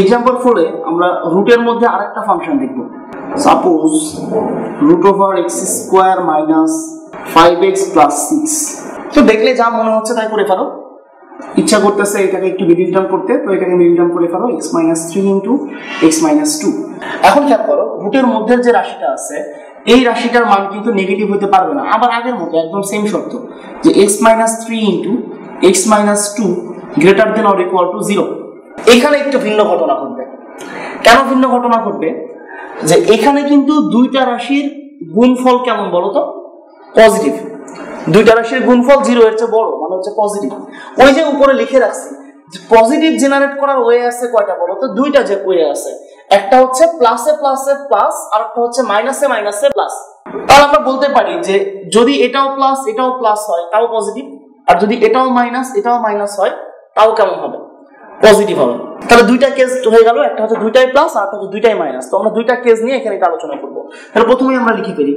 Example 4 এ আমরা রুটের মধ্যে আরেকটা ফাংশন দেখব। Suppose √x² - 5x + 6। তো দেখলে যা মনে হচ্ছে তাই করে ফেলো। ইচ্ছা করতেছে এটাকে একটু মিডিল টার্ম করতে, তো এটাকে মিডিল টার্ম করে ফেলো x - 3 × x - 2। এখন খেয়াল করো রুটের মধ্যে যে রাশিটা আছে এই রাশিটার মান কিন্তু নেগেটিভ হতে পারবে না। আবার আগের মতো একদম সেম শর্ত যে x - 3 × x - 2 greater than or equal to 0। এখানে একটু ভিন্ন ঘটনা ঘটবে। কেন ভিন্ন ঘটনা ঘটবে? যে এখানে কিন্তু দুইটা রাশির গুণফল কেমন বলো তো? পজিটিভ। দুইটা রাশির গুণফল 0 এর চেয়ে বড়, মানে হচ্ছে পজিটিভ। ওই যে উপরে লিখে রাখছি যে পজিটিভ জেনারেট করার ওয়ে আছে কয়টা বলো তো? দুইটা যে ওয়ে আছে, একটা হচ্ছে প্লাসে প্লাসে প্লাস আর একটা হচ্ছে মাইনাসে মাইনাসে প্লাস। তাহলে আমরা বলতে পারি যে যদি এটাও প্লাস এটাও প্লাস হয় তাও পজিটিভ, আর যদি এটাও মাইনাস এটাও মাইনাস হয় তাও কেমন হবে? পজিটিভ হবে। তাহলে দুইটা কেস হয়ে গেল, একটা হচ্ছে দুইটাই প্লাস আর একটা হচ্ছে দুইটাই মাইনাস। তো আমরা দুইটা কেস নিয়ে এখানে এটা আলোচনা করব। তাহলে প্রথমেই আমরা লিখে ফেলি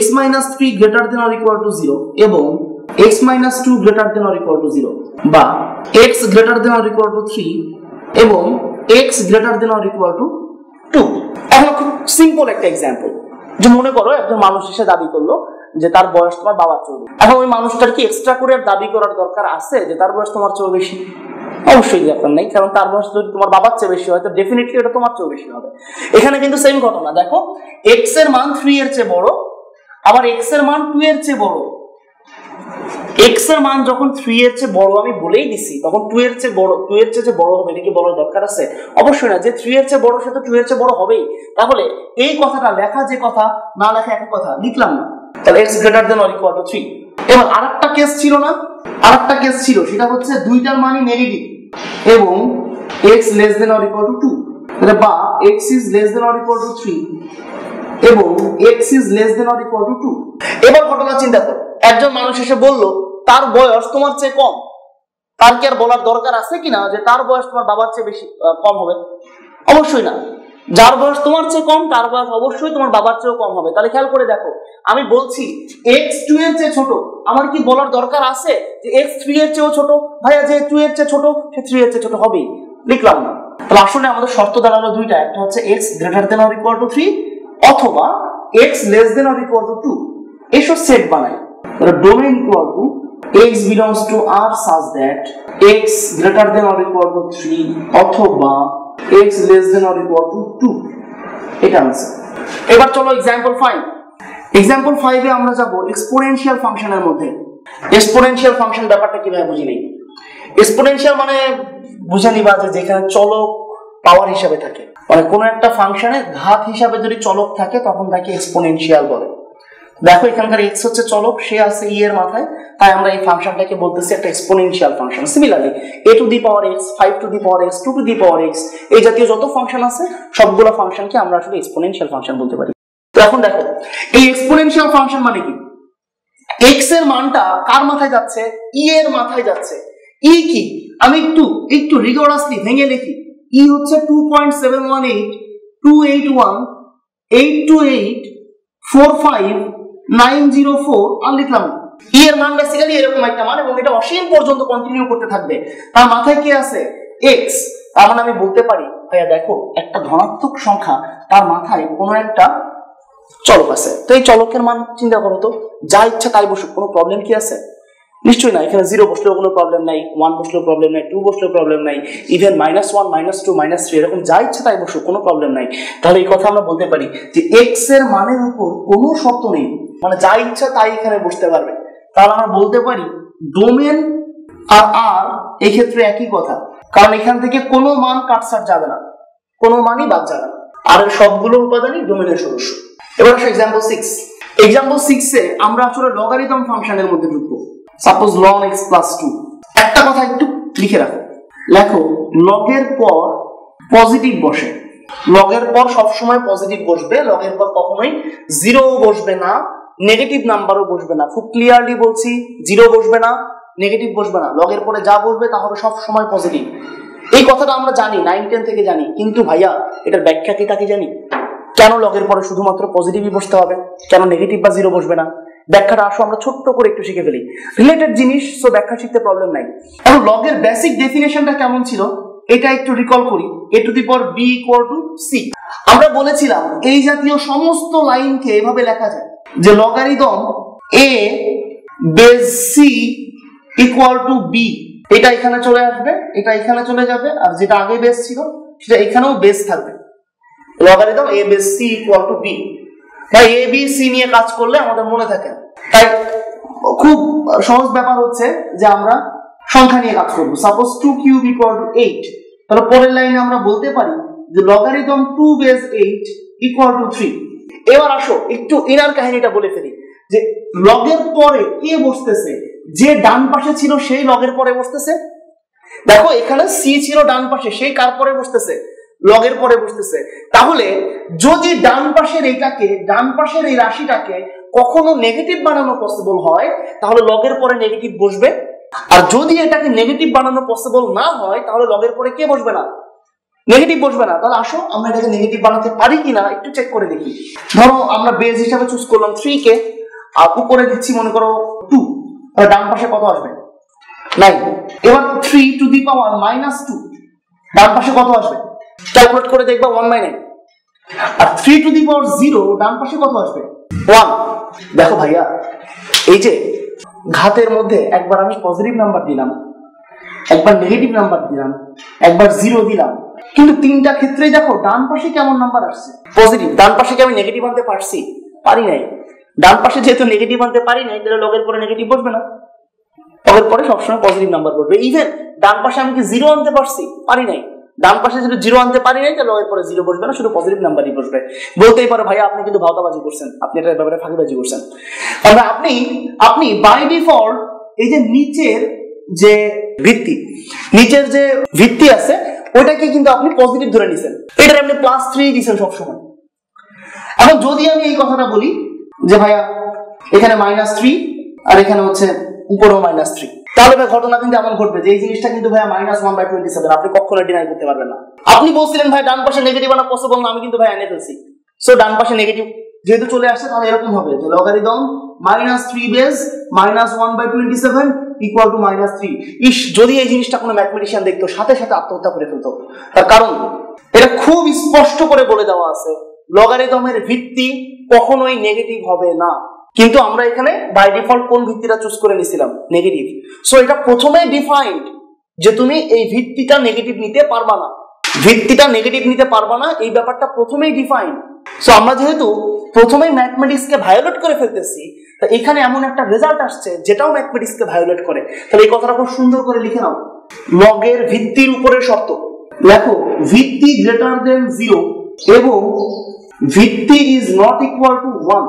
x - 3 greater than or equal to 0 এবং x - 2 greater than or equal to 0, বা x greater than or equal to 3 এবং x greater than or equal to 2। এখন খুব সিম্পল একটা एग्जांपल, যে মনে করো একজন মানুষ এসে দাবি করলো যে তার বয়স তোমার বাবার চেয়ে বেশি। এখন ওই মানুষটার কি এক্সট্রা করে দাবি করার দরকার আছে যে তার বয়স তোমার চেয়ে বেশি? অবশ্যই দরকার নেই, কারণ তার বয়স যদি তোমার বাবার চেয়ে বেশি হয় তো ডেফিনেটলি এটা তোমার চেয়ে বেশি হবে। এখানে কিন্তু সেম ঘটনা। দেখো x এর মান 3 এর চেয়ে বড়, আবার x এর মান 2 এর চেয়ে বড়। x এর মান যখন 3 এর চেয়ে বড় আমি বলেই দিছি, তখন 2 এর চেয়ে বড়, 2 এর চেয়ে বড় হবে, এটা কি বলার দরকার আছে? অবশ্যই না। যে 3 এর চেয়ে বড় সে তো 2 এর চেয়ে বড় হবেই। তাহলে এই কথাটা লেখা যে কথা, না লেখা একই কথা, লিখলাম না। তাহলে x greater than or equal to 3। এবার আরেকটা কেস ছিল না? আরেকটা কেস ছিল, সেটা হচ্ছে দুইটার মানই নেগেটিভ এবং x less than or equal to 2, তাহলে বা x is less than or equal to 3 এবং x is less than or equal to 2। এবার ঘটনা চিন্তা করো, একজন মানুষ এসে বলল তার বয়স তোমার চেয়ে কম। তার কি আর বলার দরকার আছে কিনা যে তার বয়স তোমার বাবার চেয়ে বেশি কম হবে? অবশ্যই না। যার বয়স তোমার চেয়ে কম তার বয়স অবশ্যই তোমার বাবার চেয়েও কম হবে। তাহলে খেয়াল করে দেখো, আমি বলছি x 2 এর চেয়ে ছোট, আমার কি বলার দরকার আছে যে x 3 এর চেয়েও ছোট? ভাইয়া যে 2 এর চেয়ে ছোট সে 3 এর চেয়ে ছোট হবেই, লিখলাম না। তাহলে আসলে আমাদের শর্ত দাঁড়ালো দুইটা, একটা হচ্ছে x greater than or equal to 3 অথবা x less than or equal to 2। এসব সেট বানাই। তাহলে domain equal to x belongs to R such that x greater than or equal to 3 অথবা x less than or equal to 2। এটা answer. এবার চলো example 5। Example 5 এ আমরা যাব exponential ফাংশনের মধ্যে। এক্সপোনেনশিয়াল ফাংশন ব্যাপারটা কিভাবে বুঝি নেই? এক্সপোনেনশিয়াল মানে বুঝে নিবা যে যেখানে চলক পাওয়ার হিসাবে থাকে, মানে কোন একটা ফাংশনে ঘাত হিসাবে যদি চলক থাকে তখন তাকে এক্সপোনেনশিয়াল বলে। দেখো এখানকার x হচ্ছে চলক, সে আছে e এর মাথায়, তাই আমরা এই ফাংশনটাকে বলতেছি একটা exponential function. Similarly a to the power x, 5 to the power x, 2 to the power x, এই জাতীয় যত ফাংশন আছে সবগুলো ফাংশনকে আমরা আসলে এক্সপোনেনশিয়াল ফাংশন বলতে পারি। তো এখন দেখো এই এক্সপোনেনশিয়াল ফাংশন মানে কি? x এর মানটা কার মাথায় যাচ্ছে? e এর মাথায় যাচ্ছে। e কি আমি একটু রিগোরাসলি ভেঙে লিখি। e হচ্ছে 2.718282845 আর লিখলাম। e এর মান বেসিক্যালি এরকম একটা মান এবং এটা অসীম পর্যন্ত কন্টিনিউ করতে থাকবে। তার মাথায় কি আছে? x। তার মানে আমি বলতে পারি ভাইয়া দেখো একটা ধনাত্মক সংখ্যা তার মাথায় কোনো একটা চলক আছে, তো এই চলকের মান চিন্তা করো তো, যা ইচ্ছা তাই বসুক, কোনো প্রবলেম কি আছে? নিশ্চয়ই না। এখানে 0 বসলেও কোনো প্রবলেম নাই, 1 বসলেও প্রবলেম নাই, 2 বসলেও প্রবলেম নাই, ইভেন -1 -2 -3 এরকম যা ইচ্ছা তাই বসুক, কোনো প্রবলেম নাই। তাহলে এই কথা আমরা বলতে পারি যে x এর মানের উপর কোনো শর্ত নেই, মানে যা ইচ্ছা তাই এখানে বসতে পারবে। তাহলে আমরা বলতে পারি ডোমেন আর r এই ক্ষেত্রে একই কথা, কারণ এখান থেকে কোনো মান কাটছাট যাবে না, কোনো মানই বাদ যাবে না, আর এর সবগুলো উপাদানই ডোমেনের সদস্য। এবার আসো एग्जांपल 6। एग्जांपल 6 এ আমরা আসলে লগারিদম ফাংশনের মধ্যে ঢুকবো। Suppose ln x + 2। একটা কথা একটু লিখে রাখো, লেখো লগের পর পজিটিভ বসে। লগের পর সব সময় পজিটিভ বসবে, লগের পর কখনোই 0 বসবে না, নেগেটিভ নাম্বারও বসবে না। খুব ক্লিয়ারলি বলছি, 0 বসবে না, নেগেটিভ বসবে না, লগের পরে যা বসবে তা হবে সব সময় পজিটিভ। এই কথাটা আমরা জানি, 9-10 থেকে জানি, কিন্তু ভাইয়া এটার ব্যাখ্যা কি তা কি জানি? কেন লগের পরে শুধুমাত্র পজিটিভই বসতে হবে, কেন নেগেটিভ বা 0 বসবে না? ব্যাখ্যাটা আসো আমরা ছোট্ট করে একটু শিখে ফেলি, রিলেটেড জিনিস, সো ব্যাখ্যা শিখতে প্রবলেম নাই। এখন লগের বেসিক ডেফিনেশনটা কেমন ছিল এটা একটু রিকল করি, a to the power b equal to c। আমরা বলেছিলাম এই জাতীয় সমস্ত লাইনকে এভাবে লেখা যায় যে logarithm a base c equal to b। এটা এখানে চলে আসবে, এটা এখানে চলে যাবে, আর যেটা আগে বেস ছিল সেটা এখানেও বেস থাকবে। Logarithm a base c equal to b, বা a b c নিয়ে কাজ করলে আমাদের মনে থাকে। তাই খুব সহজ ব্যাপার হচ্ছে যে আমরা সংখ্যা নিয়ে কাজ করব। সাপোজ 2 কিউব ইকুয়াল টু 8, তাহলে পরের লাইনে আমরা বলতে পারি যে লগারিদম 2 বেস 8 ইকুয়াল টু 3। এবার আসো একটু ইনার কাহিনীটা বলে ফেলি যে লগের পরে কে বসতেছে, যে ডান পাশে ছিল সেই লগের পরে বসতেছে। দেখো এখানে c ছিল ডান পাশে, সেই কার পরে বসতেছে, লগের পরে বসতেছে। তাহলে যদি ডান পাশের এইটাকে, ডান পাশের এই রাশিটাকে কখনো নেগেটিভ বানানো পসিবল হয় তাহলে লগের পরে নেগেটিভ বসবে, আর যদি এটাকে নেগেটিভ বানানো পসিবল না হয় তাহলে লগের পরে কে বসবে না, নেগেটিভ বসবে না। তাহলে আসো আমরা এটাকে নেগেটিভ বানাতে পারি কিনা একটু চেক করে দেখি। ধরো আমরা বেস হিসাবে চুজ করলাম 3 কে, আর উপরে দিচ্ছি মনে করো 2, তাহলে ডান পাশে কত আসবে, 9। এবার 3 টু দি পাওয়ার -2, ডান পাশে কত আসবে, ক্যালকুলেট করে দেখবা 1/9। আর 3 টু দি পাওয়ার 0, ডান পাশে কত আসবে, 1। দেখো ভাইয়া, এই যে ঘাতের মধ্যে একবার আমি পজিটিভ নাম্বার দিলাম, একবার নেগেটিভ নাম্বার দিলাম, একবার 0 দিলাম, কিন্তু তিনটা ক্ষেত্রেই দেখো ডান পাশে কেমন নাম্বার আসছে, পজিটিভ। ডান পাশে কি আমি নেগেটিভ আনতে পারছি, পারি নাই। ডান পাশে যেহেতু নেগেটিভ আনতে পারি নাই, তাহলে লগের পরে নেগেটিভ বসবে না, লগের পরে সবসময় পজিটিভ নাম্বার বসবে। ইভেন ডান পাশে আমি কি 0 আনতে পারছি, পারি নাই। ডান পাশে যদি 0 আনতে পারি নাই, তাহলে লগের পরে 0 বসবে না, শুধু পজিটিভ নাম্বারই বসবে। বলতেই পারো ভাইয়া আপনি কিন্তু ভাওতাবাজি করছেন, আপনি এটার ব্যাপারে ফাঁকিবাজি করছেন। তাহলে আপনি বাই ডিফল্ট এই যে নিচের যে ভিত্তি, নিচের যে ভিত্তি আছে ওইটাকে কিন্তু আপনি পজিটিভ ধরে নিছেন, এটার আপনি +3 দিছেন সবসময়। এখন যদি আমি এই কথাটা বলি যে ভাইয়া এখানে -3 আর এখানে হচ্ছে উপরেও -3, তাহলে ভাই ঘটনা কিন্তু এমন ঘটবে যে এই জিনিসটা কিন্তু ভাইয়া -1/27 আপনি কখনো ডিনাই করতে পারবেন না। আপনি বলছিলেন ভাই ডান পাশে নেগেটিভ আনা পসিবল না, আমি কিন্তু ভাই এনে ফেলছি। সো ডান পাশে নেগেটিভ যেহেতু চলে আসছে, তাহলে এরকম হবে যে লগারিদম -3 বেস -1/27 ইকুয়াল টু -3। ইস, যদি এই জিনিসটা কোনো ম্যাথমেটিশিয়ান দেখতো সাথে সাথে আত্মহত্যা করে ফেলতো। তার কারণ এটা খুব স্পষ্ট করে বলে দেওয়া আছে লগারিদমের ভিত্তি কখনোই নেগেটিভ হবে না। কিন্তু আমরা এখানে বাই ডিফল্ট কোন ভিত্তিটা চুজ করে নিছিলাম, নেগেটিভ। সো এটা প্রথমেই ডিফাইন্ড যে তুমি এই ভিত্তিটা নেগেটিভ নিতে পারবা না, ভিত্তিটা নেগেটিভ নিতে পারবা না, এই ব্যাপারটা প্রথমেই ডিফাইন্ড। সো আমরা যেহেতু প্রথমেই ম্যাথমেটিক্সকে ভায়োলেট করে ফেলতেছি, তা এখানে এমন একটা রেজাল্ট আসছে যেটাও ম্যাথমেটিক্সকে ভায়োলেট করে। তাহলে এই কথাটা খুব সুন্দর করে লিখে নাও, লগের ভিত্তির উপরে শর্ত। দেখো ভিত্তি গ্রেটার দেন 0 এবং ভিত্তি ইজ নট ইকুয়াল টু 1।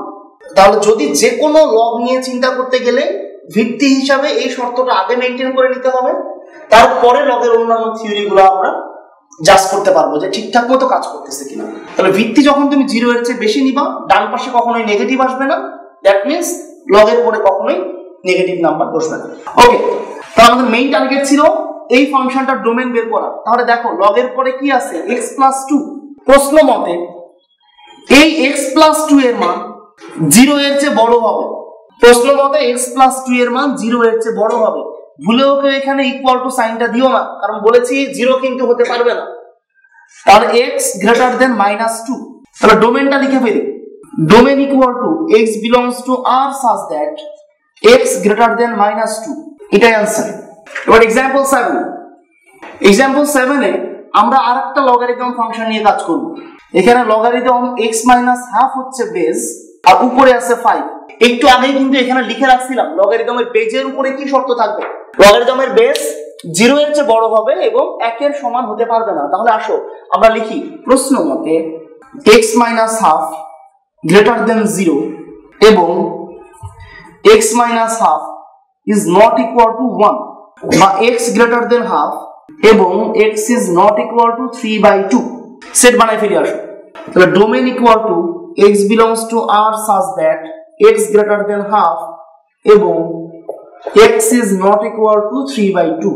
তাহলে যদি যে কোনো লগ নিয়ে চিন্তা করতে গেলে ভিত্তি হিসাবে এই শর্তটা আগে মেইনটেইন করে নিতে হবে, তারপরে লগের অন্যান্য থিওরিগুলো আমরা জাজ করতে পারবো যে ঠিকঠাক মতো কাজ করতেছে কিনা। তাহলে ভিত্তি যখন তুমি 0 এর চেয়ে বেশি নিবা, ডান পাশে কখনোই নেগেটিভ আসবে না, দ্যাট মিন্স লগের পরে কখনোই নেগেটিভ নাম্বার বসবে না। ওকে, তাহলে আমাদের মেইন টার্গেট ছিল এই ফাংশনটার ডোমেন বের করা। তাহলে দেখো লগের পরে কি আছে, x+2। প্রশ্ন মতে এই x+2 এর মান 0 এর চেয়ে বড় হবে। প্রশ্ন মতে x+2 এর মান 0 এর চেয়ে বড় হবে। ভুলেও কেউ এখানে ইকুয়াল টু সাইনটা দিও না, কারণ বলেছি 0 কিন্তু হতে পারবে না। তাহলে x গ্রেটার দেন -2। তাহলে ডোমেনটা লিখে ফেলি, domain equal to x belongs to r such that x greater than -2। এটাই आंसर। এবার एग्जांपल 7, एग्जांपल 7 এ আমরা আরেকটা লগারিদম ফাংশন নিয়ে কাজ করব। এখানে লগারিদম x-1/2 হচ্ছে বেস, আর উপরে আছে 5। একটু আগেই কিন্তু এখানে লিখে রাখছিলাম লগারিদমের বেজের উপরে কি শর্ত থাকবে, লগারিদমের বেস 0 এর চেয়ে বড় হবে এবং 1 এর সমান হতে পারবে না। তাহলে আসো আমরা লিখি, প্রশ্ন মতে x-1/2 গ্রেটার দেন 0 এবং x-1/2 is not equal to 1, বা x গ্রেটার দেন হাফ এবং x is not equal to 3/2। Set বানাই ফেলি আসো। তাহলে domain equal to x belongs to r such that x greater than half এবং x is not equal to 3/2।